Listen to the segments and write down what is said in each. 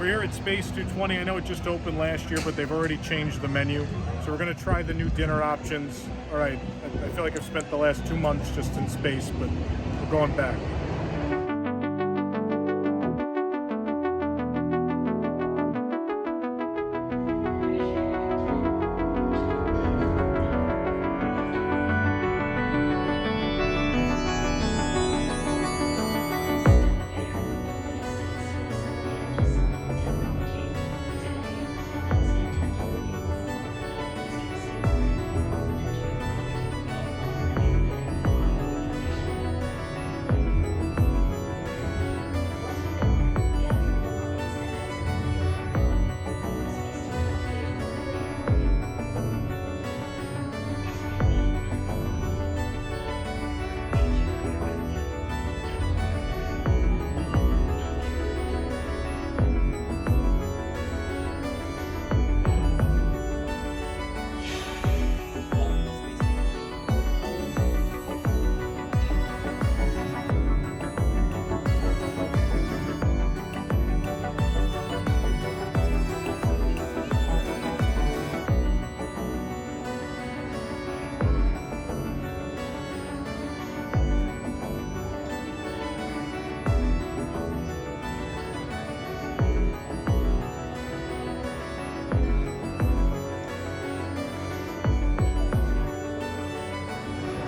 here at Space 220. I know it just opened last year, but they've already changed the menu. So we're gonna try the new dinner options. All right, I feel like I've spent the last 2 months just in space, but we're going back.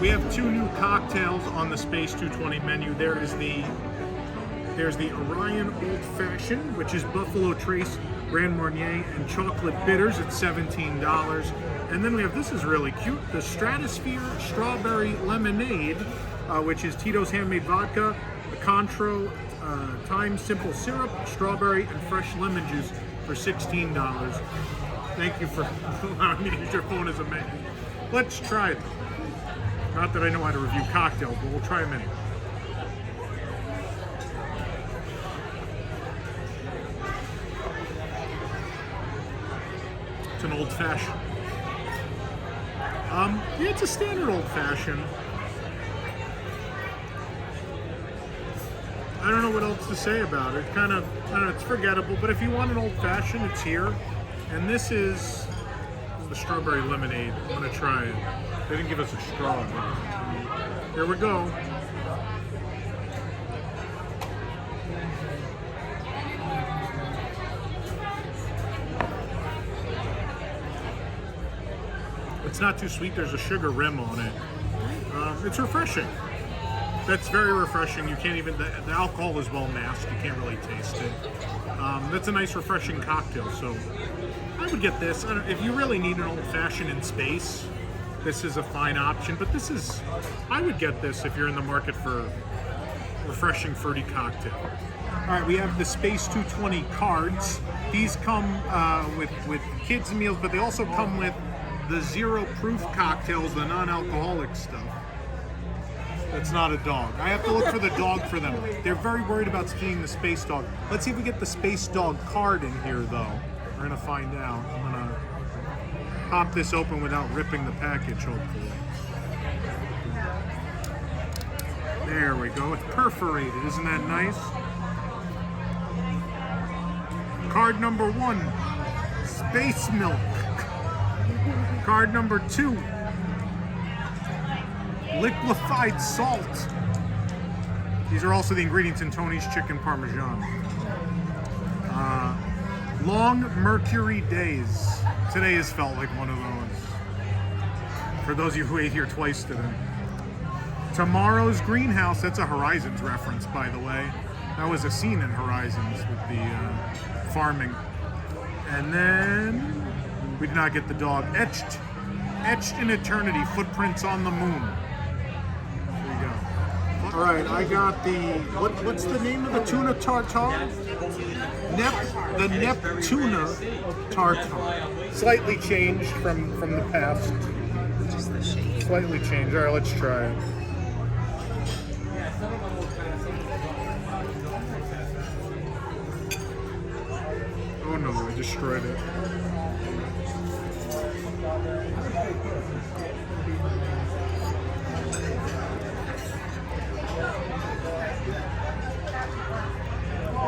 We have 2 new cocktails on the Space 220 menu. There's the Orion Old Fashioned, which is Buffalo Trace, Grand Marnier, and Chocolate Bitters at $17. And then we have, this is really cute, the Stratosphere Strawberry Lemonade, which is Tito's Handmade Vodka, the Contro Thyme Simple Syrup, Strawberry, and Fresh Lemon Juice for $16. Thank you for allowing me to use your phone as a menu. Let's try them. Not that I know how to review cocktails, but we'll try them anyway. It's an old fashioned. Yeah, it's a standard old fashioned. I don't know what else to say about it. Kind of, I don't know, it's forgettable, but if you want an old fashioned, it's here. And this is the strawberry lemonade. I'm gonna try it. They didn't give us a straw. Here we go. It's not too sweet. There's a sugar rim on it. It's refreshing. That's very refreshing. You can't even, the alcohol is well masked. You can't really taste it. That's a nice refreshing cocktail. So I would get this. If you really need an old fashioned in space, this is a fine option, but this is, I would get this if you're in the market for refreshing fruity cocktail. All right, we have the Space 220 cards. These come with kids meals, but they also come with the zero proof cocktails, the non-alcoholic stuff. That's not a dog. I have to look for the dog for them. They're very worried about seeing the space dog. Let's see if we get the space dog card in here, though. We're gonna find out. I'm gonna pop this open without ripping the package, hopefully. There we go. It's perforated. Isn't that nice? Card number 1, space milk. Card number 2, liquefied salt. These are also the ingredients in Tony's Chicken Parmesan. Long Mercury Days. Today has felt like one of those. For those of you who ate here twice today. Tomorrow's Greenhouse. That's a Horizons reference, by the way. That was a scene in Horizons with the farming. And then we did not get the dog. Etched in Eternity, Footprints on the Moon. There you go. All right, I got the, what's the name of the tuna tartare? The Neptuna tartare. Slightly changed from the past. Just the shape. Slightly changed. All right, let's try it. Oh no, I destroyed it.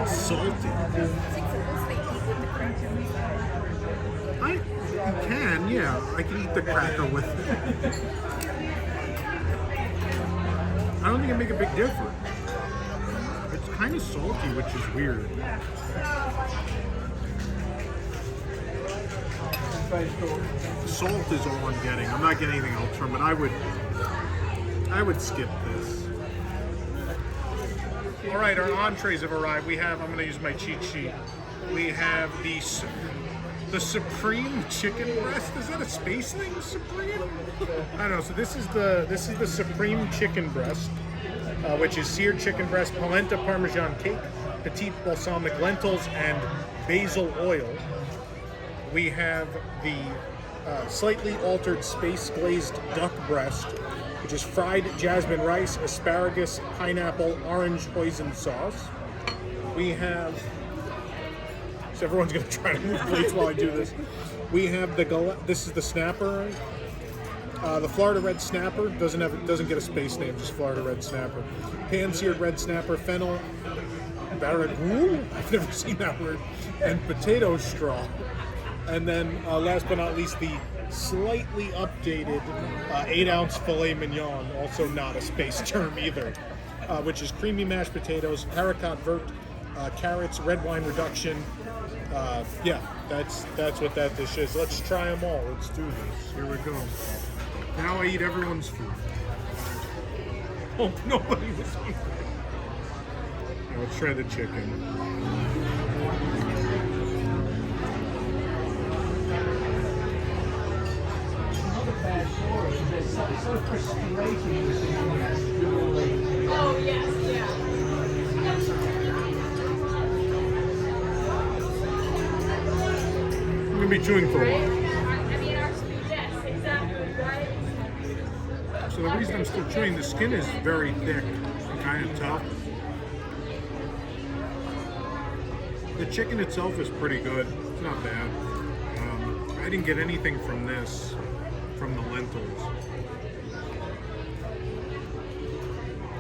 Salty. You can, yeah. I can eat the cracker with it. I don't think it'd make a big difference. It's kind of salty, which is weird. Salt is all I'm getting. I'm not getting anything else from it. I would skip this. All right, our entrees have arrived. We have, I'm going to use my cheat sheet. We have the Supreme chicken breast. Is that a space thing, Supreme? I don't know. So this is the Supreme chicken breast, which is seared chicken breast, polenta parmesan cake, petite balsamic lentils, and basil oil. We have the slightly altered space glazed duck breast, which is fried jasmine rice, asparagus, pineapple, orange hoisin sauce. We have, so everyone's gonna try to move plates while I do this. We have this is the snapper, the Florida red snapper. Doesn't get a space name, just Florida red snapper. Pan seared red snapper, fennel, barragoule. I've never seen that word, and potato straw. And then, last but not least, the slightly updated 8-ounce filet mignon, also not a space term either, which is creamy mashed potatoes, haricot vert, carrots, red wine reduction. Yeah, that's what that dish is. Let's try them all. Let's do this. Here we go. Now I eat everyone's food. Oh, nobody was hungry. Now let's try the chicken. Oh, yes, yeah. I'm going to be chewing for a while. Yes, exactly, right? So the reason I'm still chewing, the skin is very thick and kind of tough. The chicken itself is pretty good. It's not bad. I didn't get anything from this, from the lentils.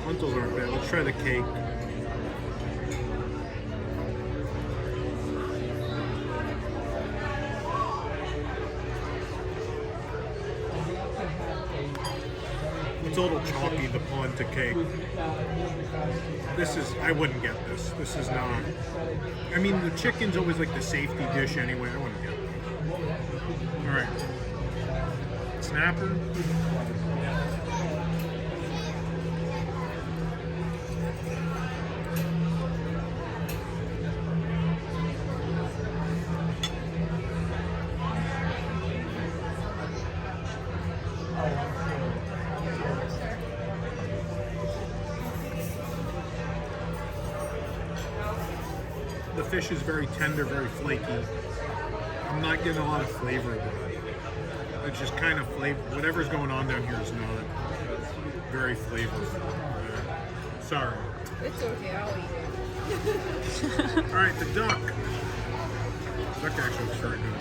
Lentils aren't bad. Let's try the cake. It's a little chalky, the polenta cake. I wouldn't get this. This is not. I mean, the chicken's always like the safety dish anyway. I wouldn't get it. All right. Snapper. The fish is very tender, very flaky. I'm not getting a lot of flavor with it. It's just kind of flavor. Whatever's going on down here is not very flavorful. Sorry. It's okay, I'll eat it. All right, the duck. Duck actually looks very good.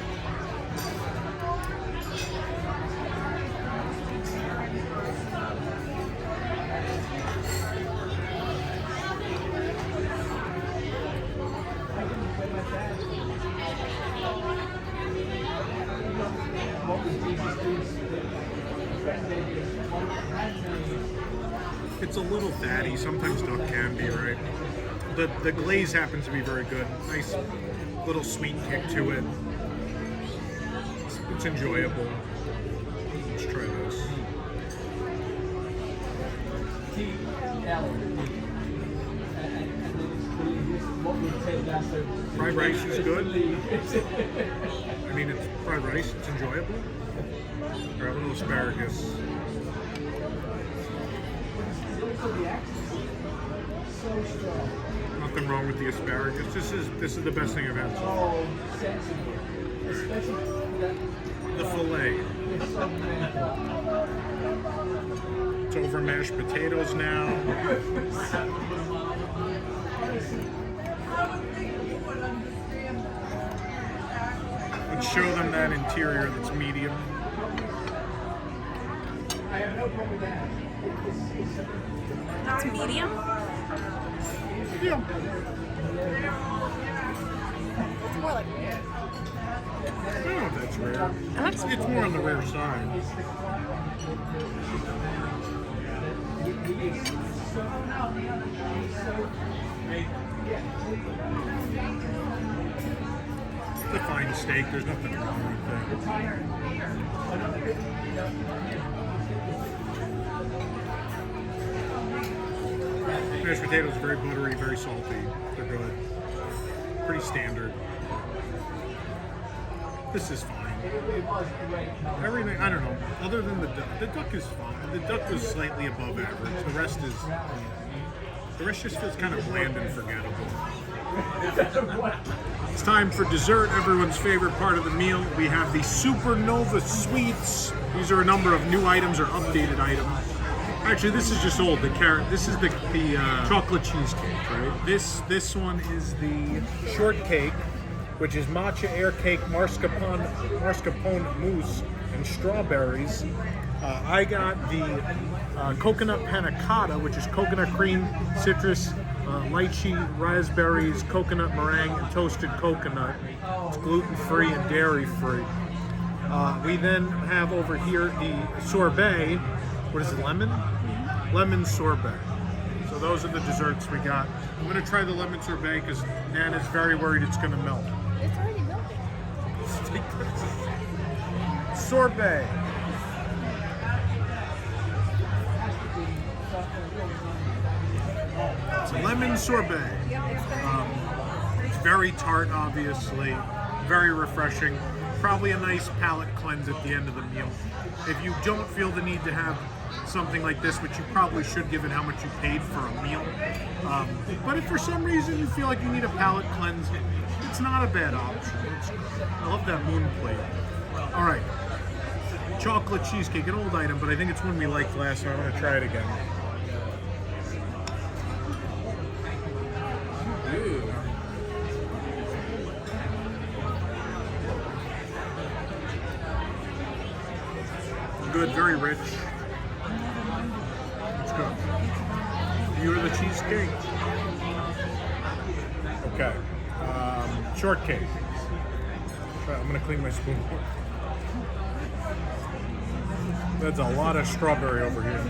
It's a little fatty. Sometimes duck can be, right? The glaze happens to be very good. Nice little sweet kick to it. It's enjoyable. Let's try this. Fried rice is good. I mean, it's fried rice. It's enjoyable. Grab a little asparagus. Nothing wrong with the asparagus. This is the best thing I've had so far. The filet. It's over mashed potatoes now. Let's show them that interior that's medium. It's medium? Yeah. It's more like I don't know if that's rare. It's more on the rare side. It's a fine steak. There's nothing wrong with that. Mashed potatoes are very buttery, very salty. They're good. Pretty standard. This is fine. Everything, I don't know. Other than the duck is fine. The duck was slightly above average. The rest just feels kind of bland and forgettable. It's time for dessert, everyone's favorite part of the meal. We have the Supernova Sweets. These are a number of new items or updated items. Actually, this is just old. The carrot. This is the chocolate cheesecake, right? This one is the shortcake, which is matcha air cake, mascarpone mousse, and strawberries. I got the coconut panna cotta, which is coconut cream, citrus, lychee, raspberries, coconut meringue, and toasted coconut. It's gluten-free and dairy-free. We then have over here the sorbet. What is it, lemon? Lemon sorbet. So those are the desserts we got. I'm going to try the lemon sorbet because Nana's very worried it's going to melt. It's already melted. Sorbet. It's a lemon sorbet. It's very tart, obviously. Very refreshing. Probably a nice palate cleanse at the end of the meal. If you don't feel the need to have something like this, which you probably should given how much you paid for a meal, but if for some reason you feel like you need a palate cleanse, it's not a bad option. I love that moon plate. All right, chocolate cheesecake, an old item, but I think it's one we liked last time. I want to try it again. Good, very rich. It's good. You are the cheesecake. Okay. Shortcake. I'm gonna clean my spoon. That's a lot of strawberry over here.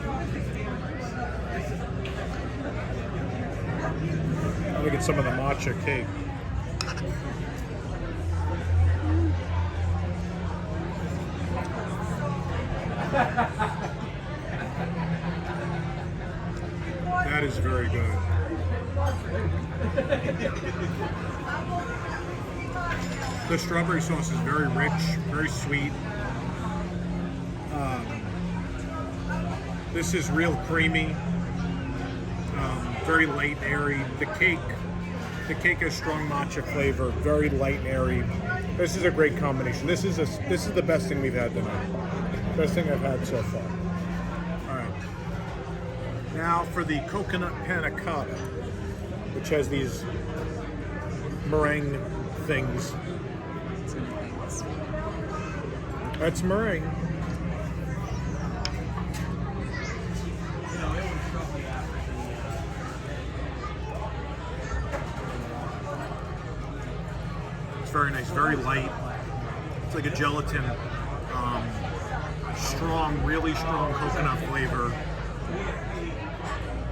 I'll look at some of the matcha cake. That is very good. The strawberry sauce is very rich, very sweet. This is real creamy, very light and airy. The cake has strong matcha flavor, very light and airy. This is a great combination. This is the best thing we've had tonight. Best thing I've had so far. All right. Now for the coconut panna cotta, which has these meringue things. That's meringue. It's very nice, very light. It's like a gelatin. Strong, really strong coconut flavor.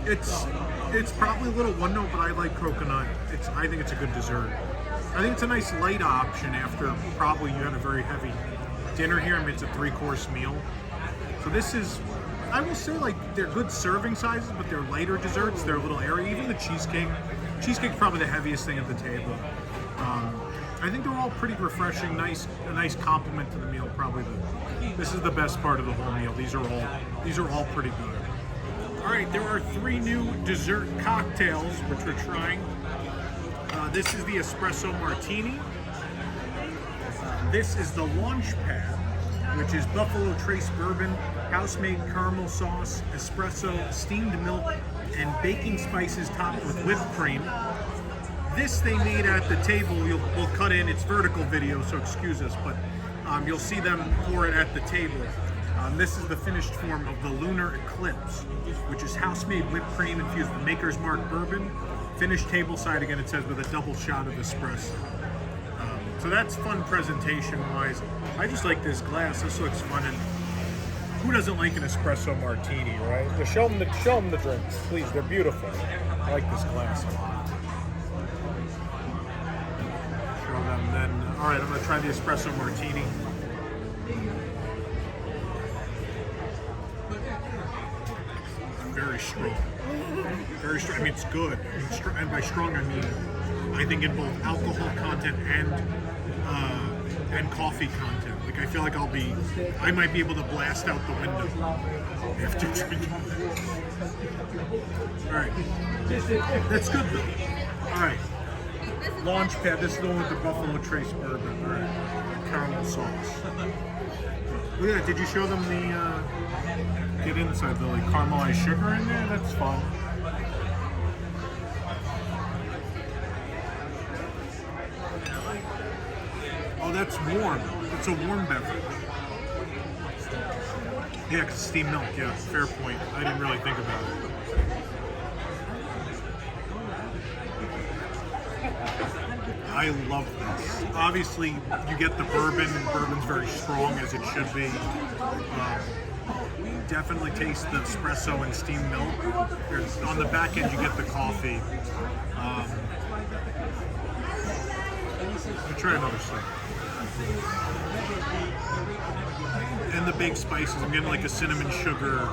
It's probably a little one note, but I like coconut. I think it's a good dessert. I think it's a nice light option after probably you had a very heavy dinner here. I mean, it's a 3-course meal. So this is, I will say, like, they're good serving sizes, but they're lighter desserts. They're a little airy. Even the cheesecake. Cheesecake's probably the heaviest thing at the table. I think they're all pretty refreshing, a nice compliment to the meal. Probably this is the best part of the whole meal. These are all pretty good. All right, there are 3 new dessert cocktails which we're trying. This is the espresso martini. This is the launch pad, which is Buffalo Trace bourbon, house-made caramel sauce, espresso, steamed milk, and baking spices topped with whipped cream. This they made at the table. We'll cut in. It's vertical video, so excuse us, but you'll see them pour it at the table. This is the finished form of the Lunar Eclipse, which is house-made whipped cream infused with Maker's Mark bourbon. Finished table side, again, it says with a double shot of espresso. So that's fun presentation-wise. I just like this glass. This looks fun, and who doesn't like an espresso martini, right? Just show them the drinks, please. They're beautiful. I like this glass a lot. Show them then. All right, I'm gonna try the espresso martini. Very strong. Very strong. I mean, it's good. And by strong, I mean, I think in both alcohol content and coffee content. Like, I feel like I might be able to blast out the window after drinking. All right. That's good, though. All right. Launchpad. This is the one with the Buffalo Trace bourbon. All right. Caramel sauce. Look at that. Did you show them the... Get inside the caramelized sugar in there. That's fun. Oh, that's warm. It's a warm beverage. Yeah, because steamed milk. Yeah, fair point. I didn't really think about it. I love this. Obviously, you get the bourbon, and bourbon's very strong, as it should be. Definitely taste the espresso and steamed milk. On the back end, you get the coffee. I'll try another sip. And the big spices. I'm getting like a cinnamon sugar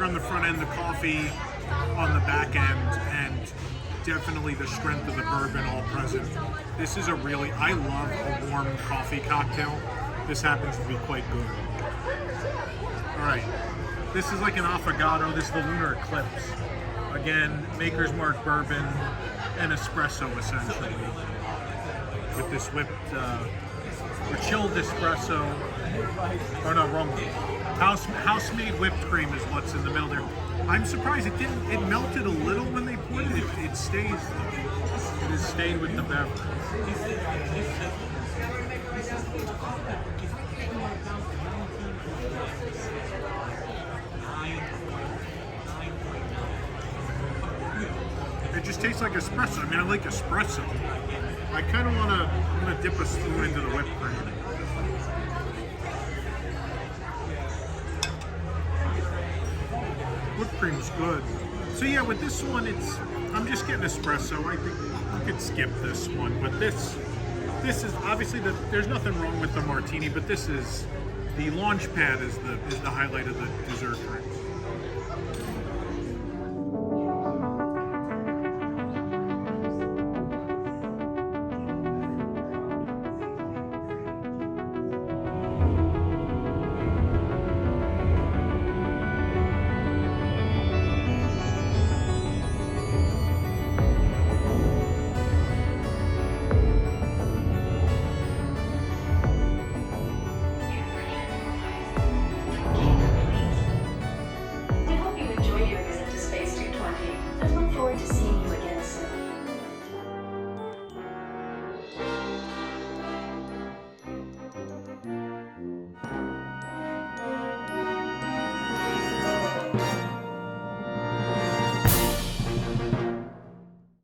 on the front end, the coffee on the back end, and definitely the strength of the bourbon all present. This is I love a warm coffee cocktail. This happens to be quite good. All right, this is like an affogato. This is the lunar eclipse. Again, Maker's Mark bourbon and espresso essentially. With this whipped or chilled espresso. Oh no, wrong one. House-made whipped cream is what's in the middle there. I'm surprised it melted a little when they poured it. It stays though. It has stayed with the beverage. It just tastes like espresso. I mean, I like espresso. I kind of want to dip a spoon into the whipped cream. Whipped cream's good. So yeah, with this one, I'm just getting espresso. I think you could skip this one, but this is obviously there's nothing wrong with the martini, but this is the launch pad is the highlight of the dessert drink.